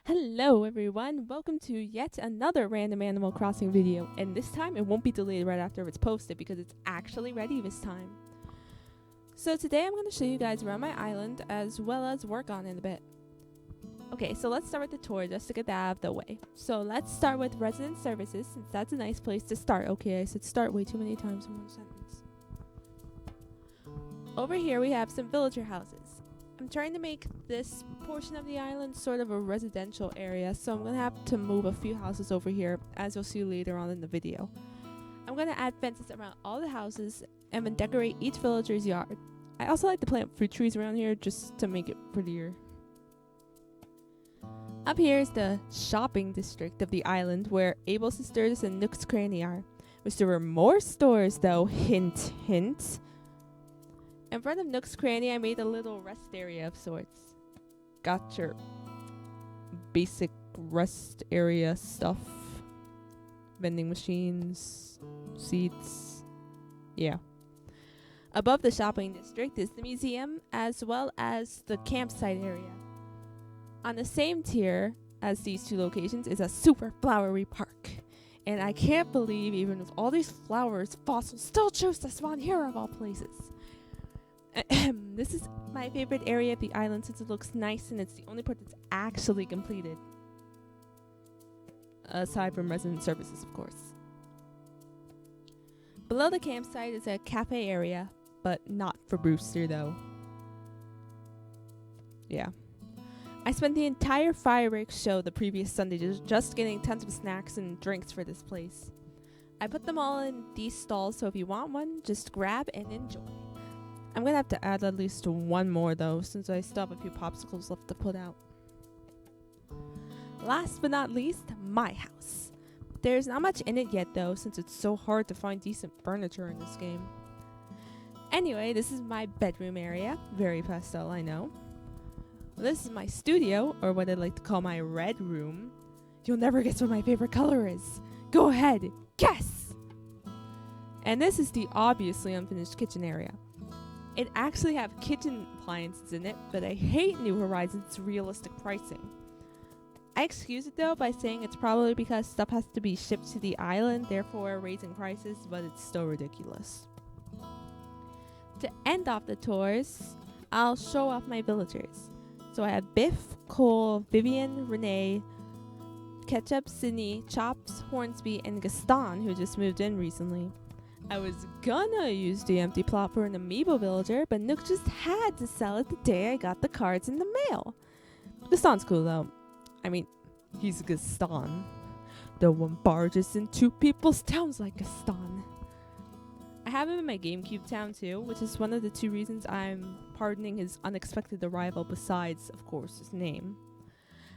Hello everyone, welcome to yet another random Animal Crossing video, and this time it won't be delayed right after it's posted because it's actually ready this time. So today I'm going to show you guys around my island as well as work on it a bit. Okay, so let's start with the tour just to get that out of the way. So let's start with resident services since that's a nice place to start. Okay, I said start way too many times in one sentence. Over here we have some villager houses. I'm trying to make this portion of the island sort of a residential area, so I'm going to have to move a few houses over here, as you'll see later on in the video. I'm going to add fences around all the houses and then decorate each villager's yard. I also like to plant fruit trees around here just to make it prettier. Up here is the shopping district of the island where Able Sisters and Nook's Cranny are. Wish there were more stores though, hint hint. In front of Nook's Cranny, I made a little rest area of sorts. Got your basic rest area stuff. Vending machines, seats. Yeah. Above the shopping district is the museum as well as the campsite area. On the same tier as these two locations is a super flowery park. And I can't believe even with all these flowers, fossils still chose to spawn here of all places. This is my favorite area of the island since it looks nice and it's the only part that's actually completed. Aside from resident services, of course. Below the campsite is a cafe area, but not for Brewster though. Yeah. I spent the entire fireworks show the previous Sunday just getting tons of snacks and drinks for this place. I put them all in these stalls, so if you want one, just grab and enjoy. I'm going to have to add at least one more though, since I still have a few popsicles left to put out. Last but not least, my house. There's not much in it yet though, since it's so hard to find decent furniture in this game. Anyway, this is my bedroom area. Very pastel, I know. This is my studio, or what I like to call my red room. You'll never guess what my favorite color is. Go ahead, guess! And this is the obviously unfinished kitchen area. It actually have kitchen appliances in it, but I hate New Horizons' realistic pricing. I excuse it though by saying it's probably because stuff has to be shipped to the island, therefore raising prices, but it's still ridiculous. To end off the tours, I'll show off my villagers. So I have Biff, Cole, Vivian, Renee, Ketchup, Sydney, Chops, Hornsby, and Gaston, who just moved in recently. I was gonna use the empty plot for an amiibo villager, but Nook just had to sell it the day I got the cards in the mail. Gaston's cool though. I mean, he's Gaston. No one barges into people's towns like Gaston. I have him in my GameCube town too, which is one of the two reasons I'm pardoning his unexpected arrival besides, of course, his name.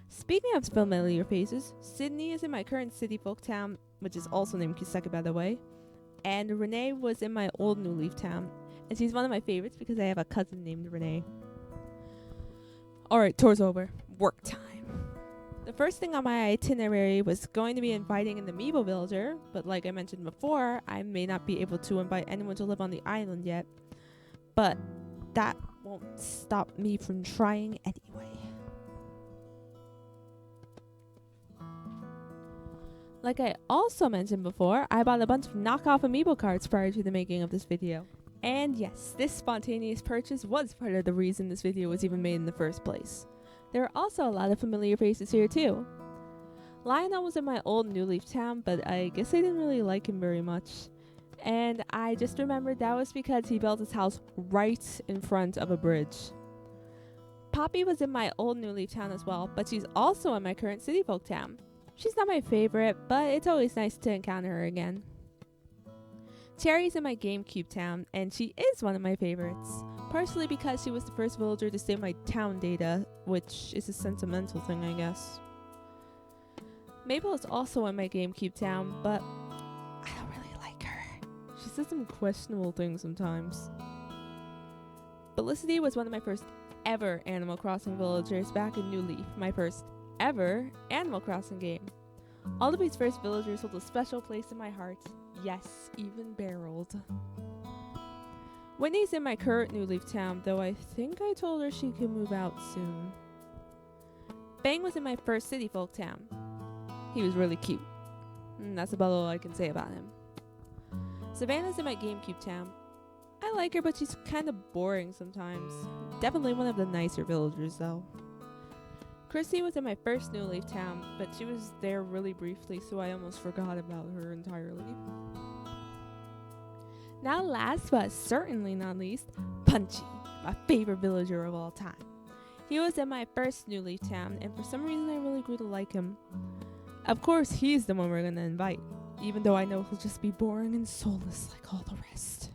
Speaking of familiar faces, Sydney is in my current City Folk town, which is also named Kiseki by the way. And Renee was in my old New Leaf town. And she's one of my favorites because I have a cousin named Renee. Alright, tour's over. Work time. The first thing on my itinerary was going to be inviting an amiibo villager, but like I mentioned before, I may not be able to invite anyone to live on the island yet. But that won't stop me from trying anyway. Like I also mentioned before, I bought a bunch of knockoff amiibo cards prior to the making of this video. And yes, this spontaneous purchase was part of the reason this video was even made in the first place. There are also a lot of familiar faces here too. Lionel was in my old New Leaf town, but I guess I didn't really like him very much. And I just remembered that was because he built his house right in front of a bridge. Poppy was in my old New Leaf town as well, but she's also in my current City Folk town. She's not my favorite, but it's always nice to encounter her again. Cherry's in my GameCube town, and she is one of my favorites. Partially because she was the first villager to save my town data, which is a sentimental thing, I guess. Mabel is also in my GameCube town, but I don't really like her. She says some questionable things sometimes. Felicity was one of my first ever Animal Crossing villagers back in New Leaf, my first ever Animal Crossing game. All of these first villagers hold a special place in my heart. Yes, even barreled. Whitney's in my current New Leaf town, though I think I told her she could move out soon. Bang was in my first city folk town. He was really cute. And that's about all I can say about him. Savannah's in my GameCube town. I like her, but she's kind of boring sometimes. Definitely one of the nicer villagers, though. Chrissy was in my first New Leaf town, but she was there really briefly, so I almost forgot about her entirely. Now last, but certainly not least, Punchy, my favorite villager of all time. He was in my first New Leaf town, and for some reason I really grew to like him. Of course, he's the one we're gonna invite, even though I know he'll just be boring and soulless like all the rest.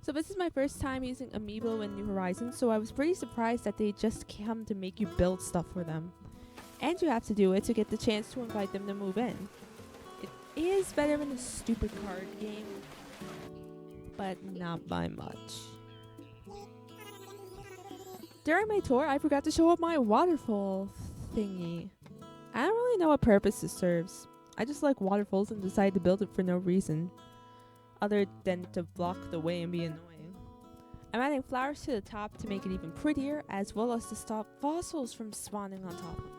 So this is my first time using Amiibo in New Horizons, so I was pretty surprised that they just come to make you build stuff for them. And you have to do it to get the chance to invite them to move in. It is better than a stupid card game, but not by much. During my tour, I forgot to show up my waterfall thingy. I don't really know what purpose it serves. I just like waterfalls and decided to build it for no reason, other than to block the way and be annoying. I'm adding flowers to the top to make it even prettier, as well as to stop fossils from spawning on top of it.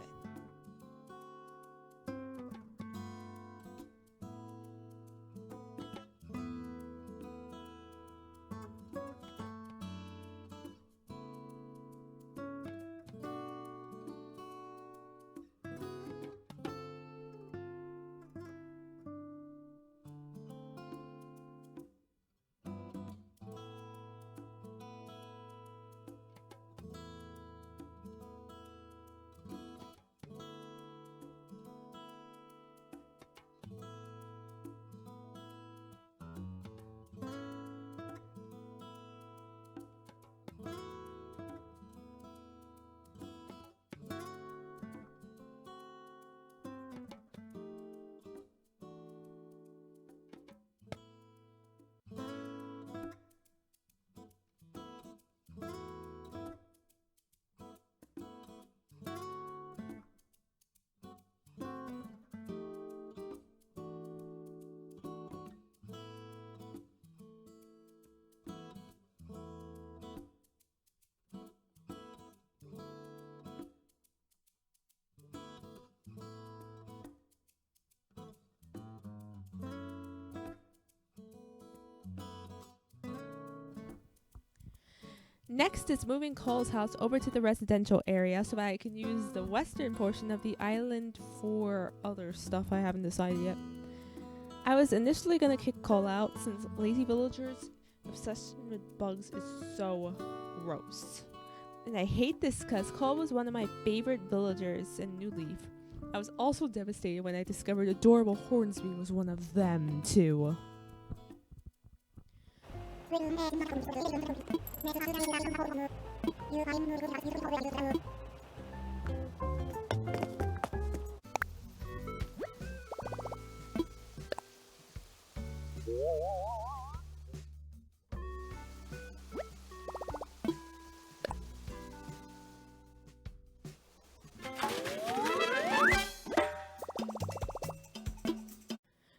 Next is moving Cole's house over to the residential area so that I can use the western portion of the island for other stuff I haven't decided yet. I was initially going to kick Cole out since lazy villagers' obsession with bugs is so gross. And I hate this because Cole was one of my favorite villagers in New Leaf. I was also devastated when I discovered adorable Hornsby was one of them too.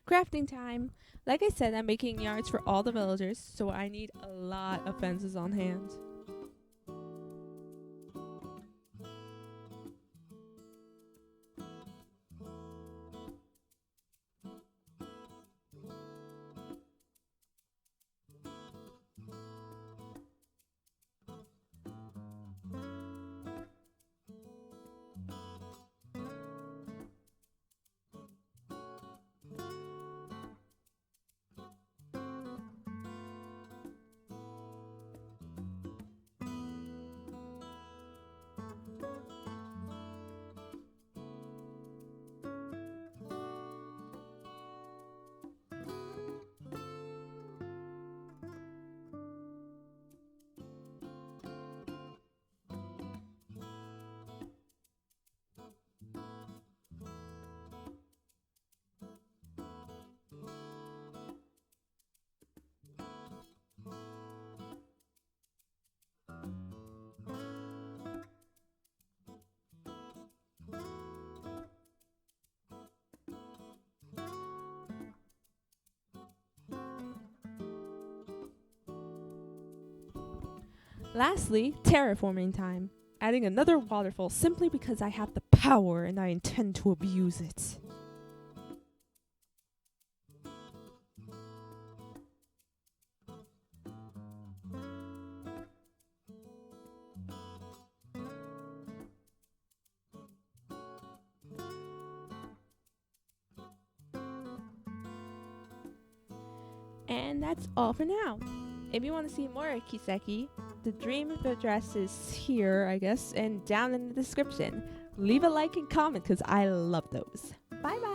Crafting time! Like I said, I'm making yards for all the villagers, so I need a lot of fences on hand. Lastly, terraforming time. Adding another waterfall simply because I have the power and I intend to abuse it. And that's all for now. If you want to see more Kiseki, the dream address is here, I guess, and down in the description. Leave a like and comment because I love those. Bye bye!